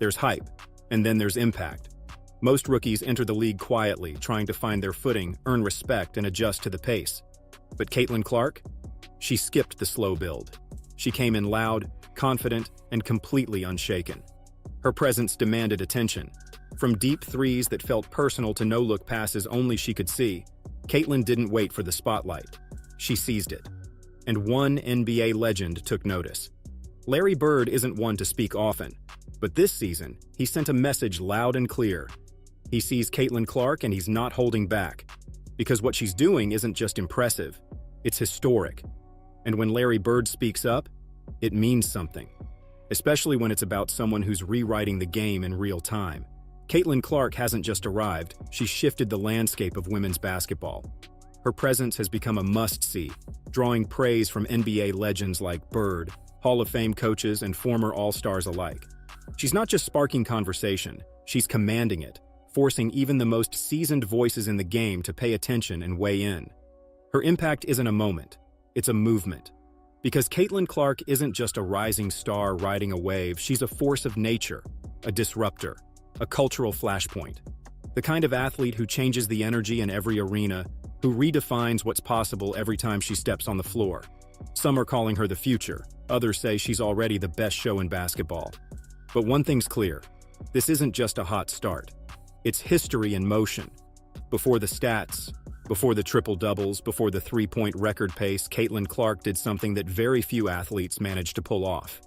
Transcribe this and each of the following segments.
There's hype, and then there's impact. Most rookies enter the league quietly, trying to find their footing, earn respect, and adjust to the pace. But Caitlin Clark? She skipped the slow build. She came in loud, confident, and completely unshaken. Her presence demanded attention. From deep threes that felt personal to no-look passes only she could see, Caitlin didn't wait for the spotlight. She seized it. And one NBA legend took notice. Larry Bird isn't one to speak often, but this season, he sent a message loud and clear. He sees Caitlin Clark and he's not holding back. Because what she's doing isn't just impressive, it's historic. And when Larry Bird speaks up, it means something. Especially when it's about someone who's rewriting the game in real time. Caitlin Clark hasn't just arrived, she's shifted the landscape of women's basketball. Her presence has become a must-see, drawing praise from NBA legends like Bird, Hall of Fame coaches, and former All-Stars alike. She's not just sparking conversation, she's commanding it, forcing even the most seasoned voices in the game to pay attention and weigh in. Her impact isn't a moment, it's a movement. Because Caitlin Clark isn't just a rising star riding a wave, she's a force of nature, a disruptor, a cultural flashpoint. The kind of athlete who changes the energy in every arena, who redefines what's possible every time she steps on the floor. Some are calling her the future, others say she's already the best show in basketball. But one thing's clear, this isn't just a hot start. It's history in motion. Before the stats, before the triple-doubles, before the three-point record pace, Caitlin Clark did something that very few athletes managed to pull off.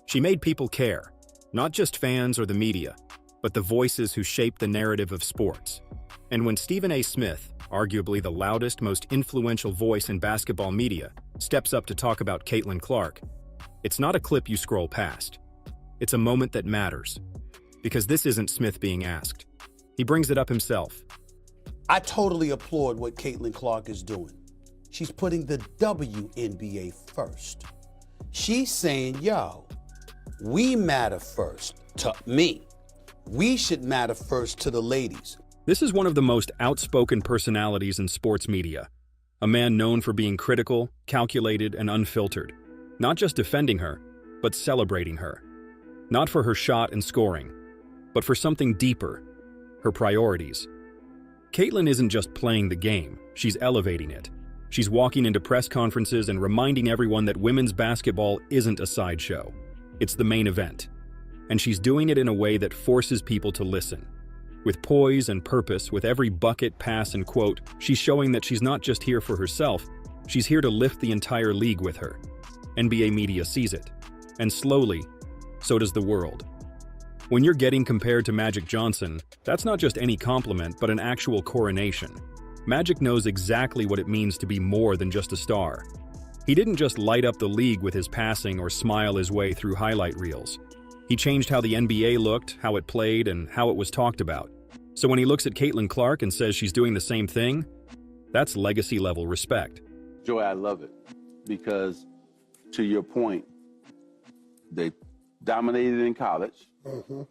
She made people care, not just fans or the media, but the voices who shape the narrative of sports. And when Stephen A. Smith, arguably the loudest, most influential voice in basketball media, steps up to talk about Caitlin Clark, it's not a clip you scroll past. It's a moment that matters. Because this isn't Smith being asked. He brings it up himself. I totally applaud what Caitlin Clark is doing. She's putting the WNBA first. She's saying, yo, we matter first to me. We should matter first to the ladies. This is one of the most outspoken personalities in sports media. A man known for being critical, calculated, and unfiltered. Not just defending her, but celebrating her. Not for her shot and scoring, but for something deeper, her priorities. Caitlin isn't just playing the game, she's elevating it. She's walking into press conferences and reminding everyone that women's basketball isn't a sideshow. It's the main event. And she's doing it in a way that forces people to listen. With poise and purpose, with every bucket, pass, and quote, she's showing that she's not just here for herself, she's here to lift the entire league with her. NBA media sees it. And slowly, so does the world. When you're getting compared to Magic Johnson, that's not just any compliment, but an actual coronation. Magic knows exactly what it means to be more than just a star. He didn't just light up the league with his passing or smile his way through highlight reels. He changed how the NBA looked, how it played, and how it was talked about. So when he looks at Caitlin Clark and says she's doing the same thing, that's legacy-level respect. Joy, I love it because, to your point, they dominated in college.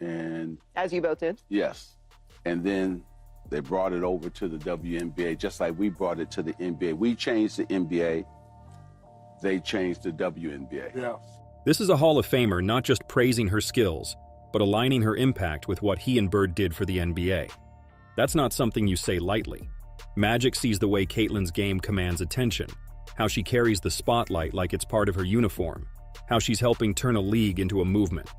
And as you both did. Yes. And then they brought it over to the WNBA, just like we brought it to the NBA. We changed the NBA, they changed the WNBA. Yeah. This is a Hall of Famer not just praising her skills, but aligning her impact with what he and Bird did for the NBA. That's not something you say lightly. Magic sees the way Caitlin's game commands attention, how she carries the spotlight like it's part of her uniform, how she's helping turn a league into a movement.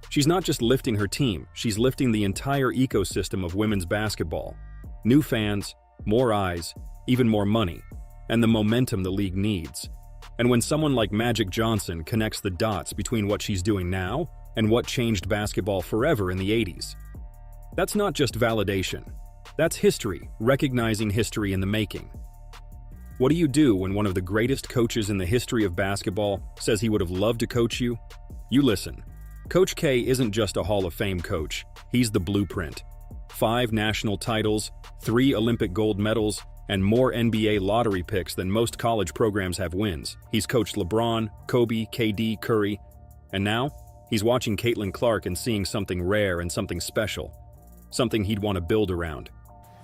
She's not just lifting her team, she's lifting the entire ecosystem of women's basketball. New fans, more eyes, even more money, and the momentum the league needs. And when someone like Magic Johnson connects the dots between what she's doing now and what changed basketball forever in the 80s, that's not just validation. That's history, recognizing history in the making. What do you do when one of the greatest coaches in the history of basketball says he would have loved to coach you? You listen. Coach K isn't just a Hall of Fame coach, he's the blueprint. 5 national titles, 3 Olympic gold medals, and more NBA lottery picks than most college programs have wins. He's coached LeBron, Kobe, KD, Curry, and now he's watching Caitlin Clark and seeing something rare and something special, something he'd want to build around.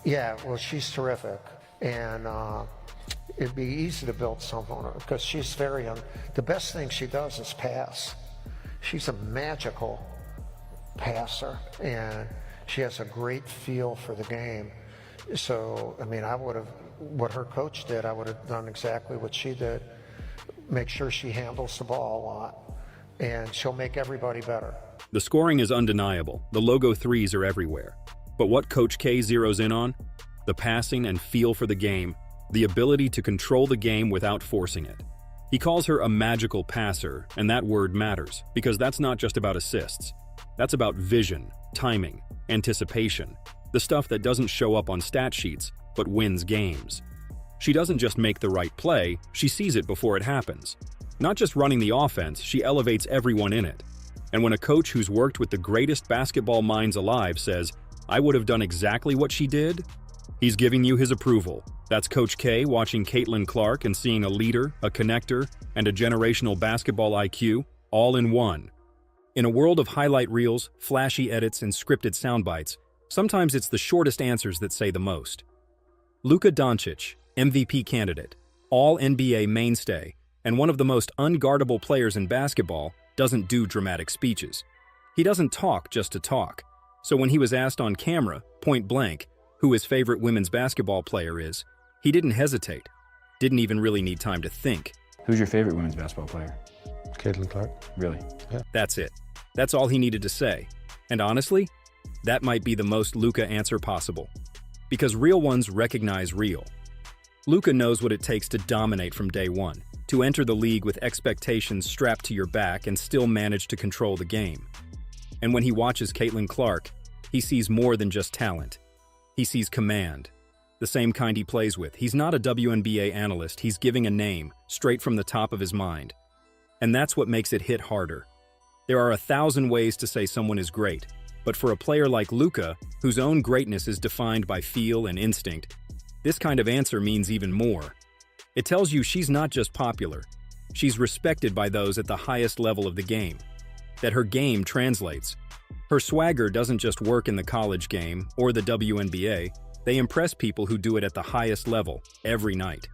Yeah, well, she's terrific, and it'd be easy to build something on her because she's very the best thing she does is pass. She's a magical passer, and she has a great feel for the game. So, I mean, what her coach did, I would have done exactly what she did. Make sure she handles the ball a lot, and she'll make everybody better. The scoring is undeniable. The logo threes are everywhere. But what Coach K zeroes in on? The passing and feel for the game, the ability to control the game without forcing it. He calls her a magical passer, and that word matters, because that's not just about assists. That's about vision, timing, anticipation, the stuff that doesn't show up on stat sheets, but wins games. She doesn't just make the right play, she sees it before it happens. Not just running the offense, she elevates everyone in it. And when a coach who's worked with the greatest basketball minds alive says, "I would have done exactly what she did," he's giving you his approval. That's Coach K watching Caitlin Clark and seeing a leader, a connector, and a generational basketball IQ, all in one. In a world of highlight reels, flashy edits, and scripted soundbites, sometimes it's the shortest answers that say the most. Luka Doncic, MVP candidate, all-NBA mainstay, and one of the most unguardable players in basketball, doesn't do dramatic speeches. He doesn't talk just to talk. So when he was asked on camera, point blank, who his favorite women's basketball player is, he didn't hesitate. Didn't even really need time to think. Who's your favorite women's basketball player? Caitlin Clark. Really? Yeah. That's it. That's all he needed to say. And honestly, that might be the most Luka answer possible. Because real ones recognize real. Luka knows what it takes to dominate from day one, to enter the league with expectations strapped to your back and still manage to control the game. And when he watches Caitlin Clark, he sees more than just talent. He sees command, the same kind he plays with. He's not a WNBA analyst, he's giving a name, straight from the top of his mind. And that's what makes it hit harder. There are 1,000 ways to say someone is great, but for a player like Luka, whose own greatness is defined by feel and instinct, this kind of answer means even more. It tells you she's not just popular, she's respected by those at the highest level of the game. That her game translates. Her swagger doesn't just work in the college game or the WNBA, they impress people who do it at the highest level, every night.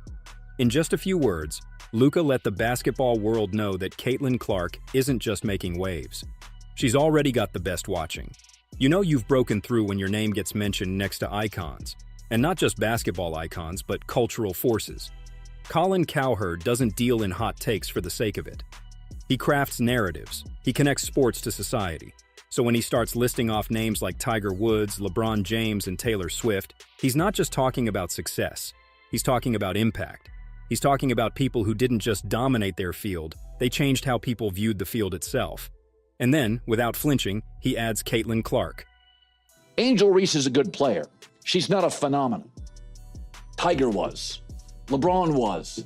In just a few words, Luka let the basketball world know that Caitlin Clark isn't just making waves. She's already got the best watching. You know you've broken through when your name gets mentioned next to icons. And not just basketball icons, but cultural forces. Colin Cowherd doesn't deal in hot takes for the sake of it. He crafts narratives. He connects sports to society. So when he starts listing off names like Tiger Woods, LeBron James, and Taylor Swift, he's not just talking about success. He's talking about impact. He's talking about people who didn't just dominate their field, they changed how people viewed the field itself. And then, without flinching, he adds Caitlin Clark. Angel Reese is a good player. She's not a phenomenon. Tiger was. LeBron was.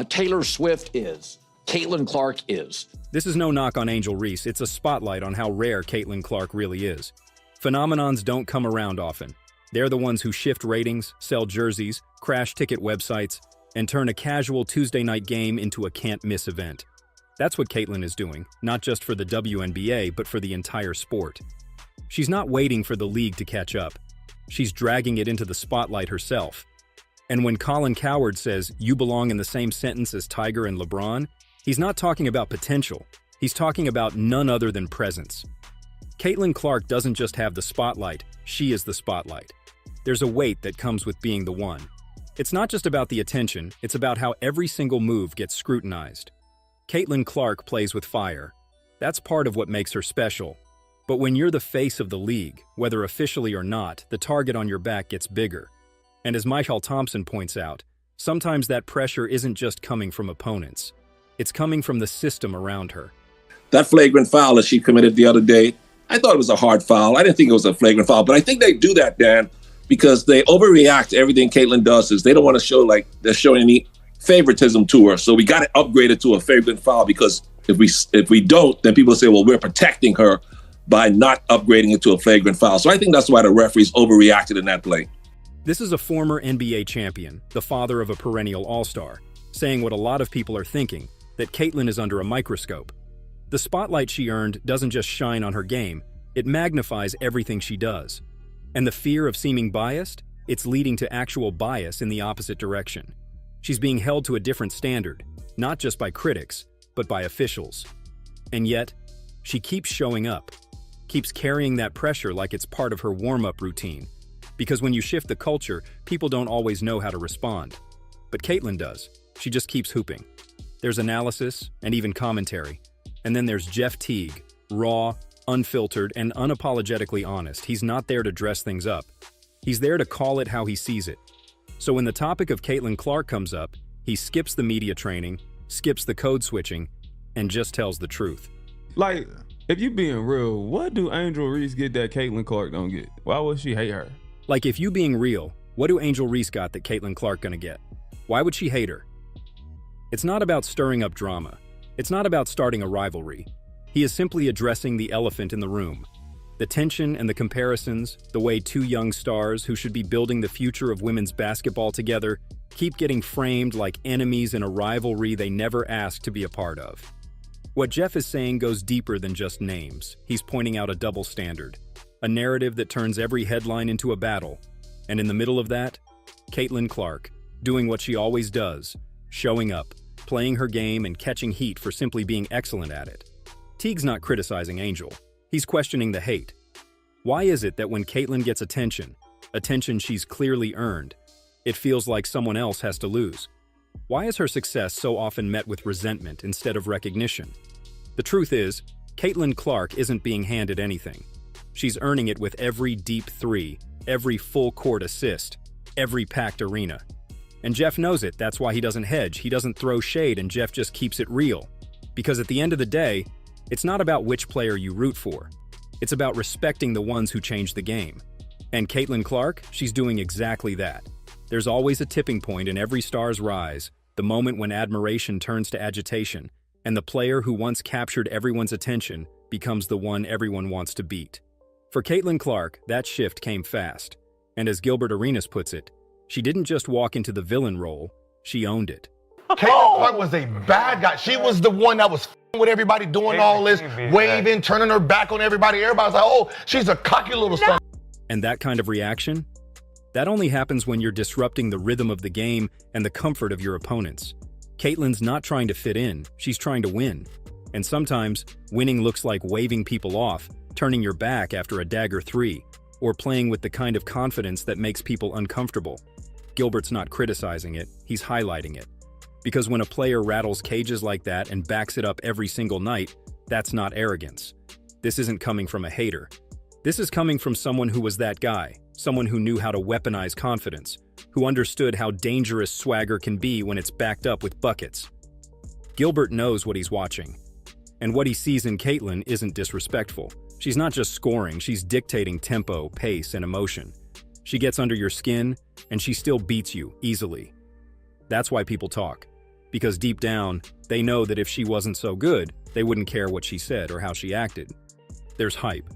Taylor Swift is. Caitlin Clark is. This is no knock on Angel Reese, it's a spotlight on how rare Caitlin Clark really is. Phenomenons don't come around often. They're the ones who shift ratings, sell jerseys, crash ticket websites, and turn a casual Tuesday night game into a can't-miss event. That's what Caitlin is doing, not just for the WNBA, but for the entire sport. She's not waiting for the league to catch up. She's dragging it into the spotlight herself. And when Colin Cowherd says, "You belong in the same sentence as Tiger and LeBron," he's not talking about potential. He's talking about none other than presence. Caitlin Clark doesn't just have the spotlight, she is the spotlight. There's a weight that comes with being the one. It's not just about the attention, it's about how every single move gets scrutinized. Caitlin Clark plays with fire. That's part of what makes her special. But when you're the face of the league, whether officially or not, the target on your back gets bigger. And as Michael Thompson points out, sometimes that pressure isn't just coming from opponents. It's coming from the system around her. That flagrant foul that she committed the other day, I thought it was a hard foul. I didn't think it was a flagrant foul, but I think they do that, Dan, because they overreact to everything Caitlin does. Is they don't want to show like they're showing any favoritism to her. So we got to upgrade it to a flagrant foul, because if we don't, then people say, well, we're protecting her by not upgrading it to a flagrant foul. So I think that's why the referees overreacted in that play. This is a former NBA champion, the father of a perennial all-star, saying what a lot of people are thinking, that Caitlin is under a microscope. The spotlight she earned doesn't just shine on her game, it magnifies everything she does. And the fear of seeming biased, it's leading to actual bias in the opposite direction. She's being held to a different standard, not just by critics, but by officials. And yet, she keeps showing up. keeps carrying that pressure like it's part of her warm-up routine. Because when you shift the culture, people don't always know how to respond. But Caitlin does. She just keeps hooping. There's analysis and even commentary. And then there's Jeff Teague, raw, unfiltered, and unapologetically honest. He's not there to dress things up. He's there to call it how he sees it. So when the topic of Caitlin Clark comes up, he skips the media training, skips the code switching, and just tells the truth. Like, if you being real, what do Angel Reese get that Caitlin Clark don't get? Why would she hate her? Like, if you being real, what do Angel Reese got that Caitlin Clark gonna get? Why would she hate her? It's not about stirring up drama. It's not about starting a rivalry. He is simply addressing the elephant in the room. The tension and the comparisons, the way two young stars who should be building the future of women's basketball together keep getting framed like enemies in a rivalry they never asked to be a part of. What Jeff is saying goes deeper than just names. He's pointing out a double standard, a narrative that turns every headline into a battle. And in the middle of that, Caitlin Clark, doing what she always does, showing up, playing her game and catching heat for simply being excellent at it. Teague's not criticizing Angel. He's questioning the hate. Why is it that when Caitlin gets attention she's clearly earned, it feels like someone else has to lose? Why is her success so often met with resentment instead of recognition? The truth is, Caitlin Clark isn't being handed anything. She's earning it with every deep three, every full-court assist, every packed arena. And Jeff knows it. That's why he doesn't hedge, he doesn't throw shade, and Jeff just keeps it real. Because at the end of the day, it's not about which player you root for. It's about respecting the ones who change the game. And Caitlin Clark, she's doing exactly that. There's always a tipping point in every star's rise, the moment when admiration turns to agitation, and the player who once captured everyone's attention becomes the one everyone wants to beat. For Caitlin Clark, that shift came fast. And as Gilbert Arenas puts it, she didn't just walk into the villain role, she owned it. Caitlin Clark was a bad guy. She was the one that was f***ing with everybody, doing all this, waving, turning her back on everybody. Everybody's like, oh, she's a cocky little son. And that kind of reaction? That only happens when you're disrupting the rhythm of the game and the comfort of your opponents. Caitlin's not trying to fit in, she's trying to win. And sometimes, winning looks like waving people off, turning your back after a dagger three, or playing with the kind of confidence that makes people uncomfortable. Gilbert's not criticizing it, he's highlighting it. Because when a player rattles cages like that and backs it up every single night, that's not arrogance. This isn't coming from a hater. This is coming from someone who was that guy, someone who knew how to weaponize confidence, who understood how dangerous swagger can be when it's backed up with buckets. Gilbert knows what he's watching. And what he sees in Caitlin isn't disrespectful. She's not just scoring, she's dictating tempo, pace, and emotion. She gets under your skin, and she still beats you easily. That's why people talk. Because deep down, they know that if she wasn't so good, they wouldn't care what she said or how she acted. There's hype.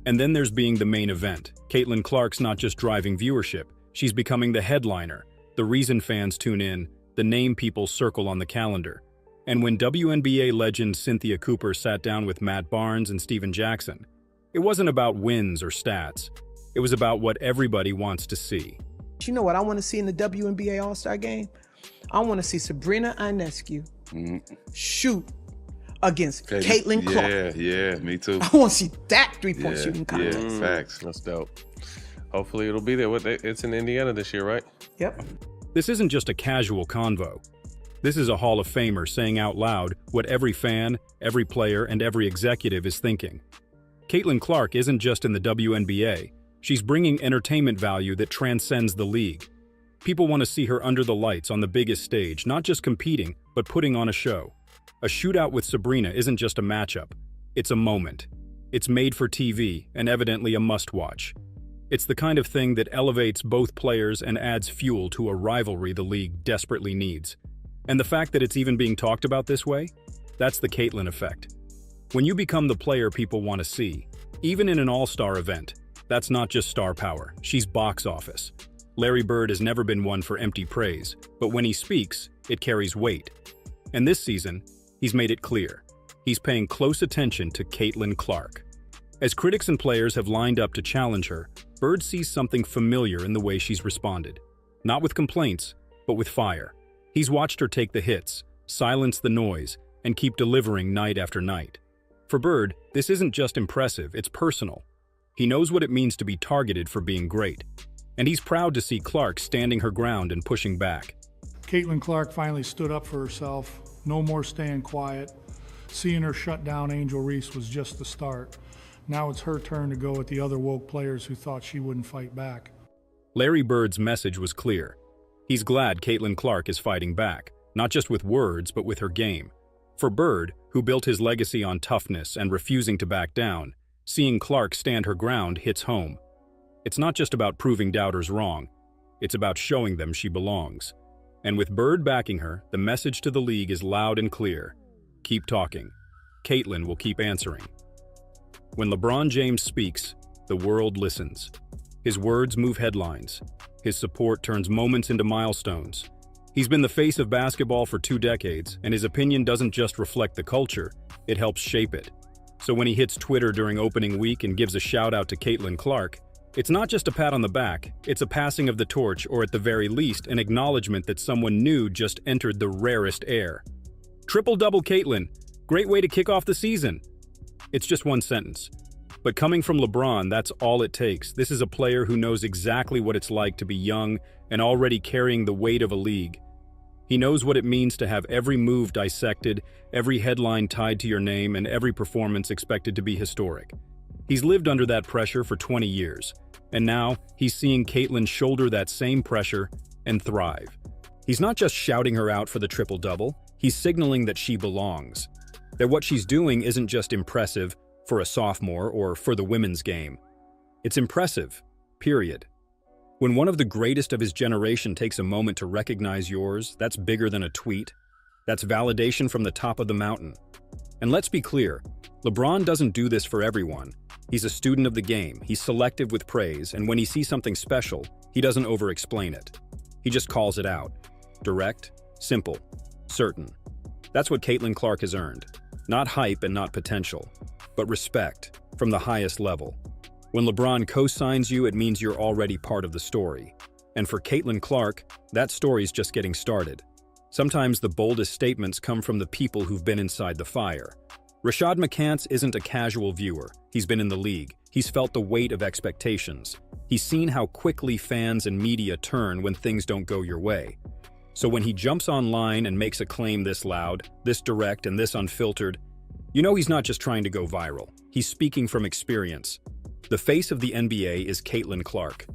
And then there's being the main event. Caitlin Clark's not just driving viewership, she's becoming the headliner, the reason fans tune in, the name people circle on the calendar. And when WNBA legend Cynthia Cooper sat down with Matt Barnes and Steven Jackson, it wasn't about wins or stats. It was about what everybody wants to see. You know what I want to see in the WNBA All-Star game? I want to see Sabrina Ionescu shoot against Caitlin Clark. Yeah, me too. I want to see that three-point shooting contest. Yeah, facts. That's dope. Hopefully it'll be there. It's in Indiana this year, right? Yep. This isn't just a casual convo. This is a Hall of Famer saying out loud what every fan, every player, and every executive is thinking. Caitlin Clark isn't just in the WNBA. She's bringing entertainment value that transcends the league. People want to see her under the lights on the biggest stage, not just competing, but putting on a show. A shootout with Sabrina isn't just a matchup. It's a moment. It's made for TV and evidently a must-watch. It's the kind of thing that elevates both players and adds fuel to a rivalry the league desperately needs. And the fact that it's even being talked about this way? That's the Caitlin effect. When you become the player people want to see, even in an all-star event, that's not just star power, she's box office. Larry Bird has never been one for empty praise, but when he speaks, it carries weight. And this season, he's made it clear. He's paying close attention to Caitlin Clark. As critics and players have lined up to challenge her, Bird sees something familiar in the way she's responded. Not with complaints, but with fire. He's watched her take the hits, silence the noise, and keep delivering night after night. For Bird, this isn't just impressive, it's personal. He knows what it means to be targeted for being great, and he's proud to see Clark standing her ground and pushing back. Caitlin Clark finally stood up for herself. No more staying quiet. Seeing her shut down Angel Reese was just the start. Now it's her turn to go at the other woke players who thought she wouldn't fight back. Larry Bird's message was clear. He's glad Caitlin Clark is fighting back, not just with words, but with her game. For Bird, who built his legacy on toughness and refusing to back down, seeing Clark stand her ground hits home. It's not just about proving doubters wrong, it's about showing them she belongs. And with Bird backing her, the message to the league is loud and clear. Keep talking. Caitlin will keep answering. When LeBron James speaks, the world listens. His words move headlines. His support turns moments into milestones. He's been the face of basketball for 2 decades, and his opinion doesn't just reflect the culture, it helps shape it. So when he hits Twitter during opening week and gives a shout out to Caitlin Clark, it's not just a pat on the back, it's a passing of the torch, or at the very least, an acknowledgement that someone new just entered the rarest air. Triple-double Caitlin, great way to kick off the season. It's just one sentence. But coming from LeBron, that's all it takes. This is a player who knows exactly what it's like to be young and already carrying the weight of a league. He knows what it means to have every move dissected, every headline tied to your name, and every performance expected to be historic. He's lived under that pressure for 20 years, and now he's seeing Caitlin shoulder that same pressure and thrive. He's not just shouting her out for the triple-double, he's signaling that she belongs. That what she's doing isn't just impressive for a sophomore or for the women's game. It's impressive, period. When one of the greatest of his generation takes a moment to recognize yours, that's bigger than a tweet. That's validation from the top of the mountain. And let's be clear, LeBron doesn't do this for everyone. He's a student of the game, he's selective with praise, and when he sees something special, he doesn't over-explain it. He just calls it out. Direct, simple, certain. That's what Caitlin Clark has earned. Not hype and not potential, but respect from the highest level. When LeBron co-signs you, it means you're already part of the story. And for Caitlin Clark, that story's just getting started. Sometimes the boldest statements come from the people who've been inside the fire. Rashad McCants isn't a casual viewer. He's been in the league. He's felt the weight of expectations. He's seen how quickly fans and media turn when things don't go your way. So when he jumps online and makes a claim this loud, this direct, and this unfiltered, you know he's not just trying to go viral. He's speaking from experience. The face of the NBA is Caitlin Clark.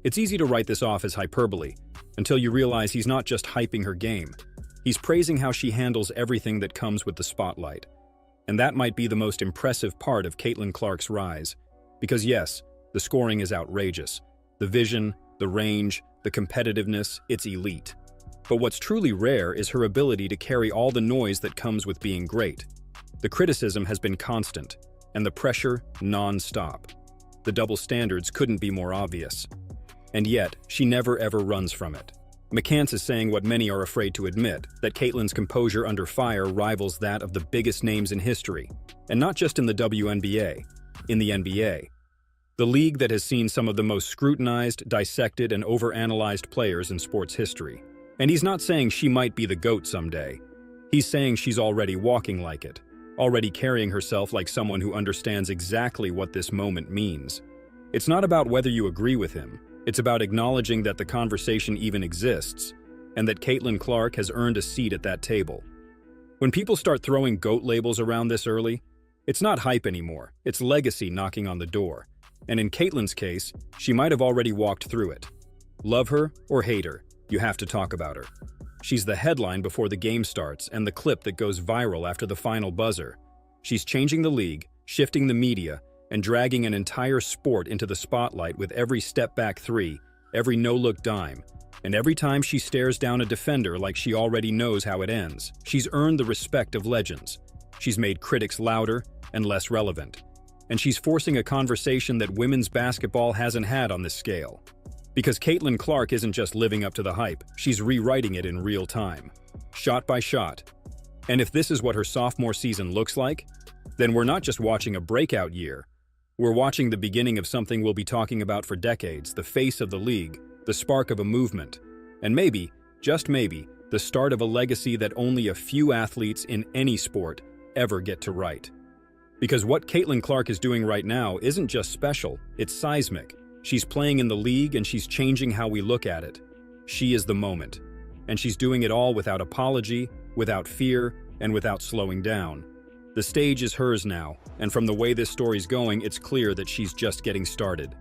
It's easy to write this off as hyperbole, until you realize he's not just hyping her game. He's praising how she handles everything that comes with the spotlight. And that might be the most impressive part of Caitlin Clark's rise. Because yes, the scoring is outrageous. The vision, the range, the competitiveness, it's elite. But what's truly rare is her ability to carry all the noise that comes with being great. The criticism has been constant, and the pressure non-stop. The double standards couldn't be more obvious. And yet, she never ever runs from it. McCants is saying what many are afraid to admit, that Caitlin's composure under fire rivals that of the biggest names in history. And not just in the WNBA, in the NBA. The league that has seen some of the most scrutinized, dissected, and overanalyzed players in sports history. And he's not saying she might be the GOAT someday. He's saying she's already walking like it, already carrying herself like someone who understands exactly what this moment means. It's not about whether you agree with him. It's about acknowledging that the conversation even exists, and that Caitlin Clark has earned a seat at that table. When people start throwing GOAT labels around this early, it's not hype anymore, it's legacy knocking on the door. And in Caitlin's case, she might have already walked through it. Love her or hate her, you have to talk about her. She's the headline before the game starts and the clip that goes viral after the final buzzer. She's changing the league, shifting the media, and dragging an entire sport into the spotlight with every step-back three, every no-look dime, and every time she stares down a defender like she already knows how it ends. She's earned the respect of legends. She's made critics louder and less relevant. And she's forcing a conversation that women's basketball hasn't had on this scale. Because Caitlin Clark isn't just living up to the hype, she's rewriting it in real time, shot by shot. And if this is what her sophomore season looks like, then we're not just watching a breakout year. We're watching the beginning of something we'll be talking about for decades, the face of the league, the spark of a movement, and maybe, just maybe, the start of a legacy that only a few athletes in any sport ever get to write. Because what Caitlin Clark is doing right now isn't just special, it's seismic. She's playing in the league and she's changing how we look at it. She is the moment. And she's doing it all without apology, without fear, and without slowing down. The stage is hers now, and from the way this story's going, it's clear that she's just getting started.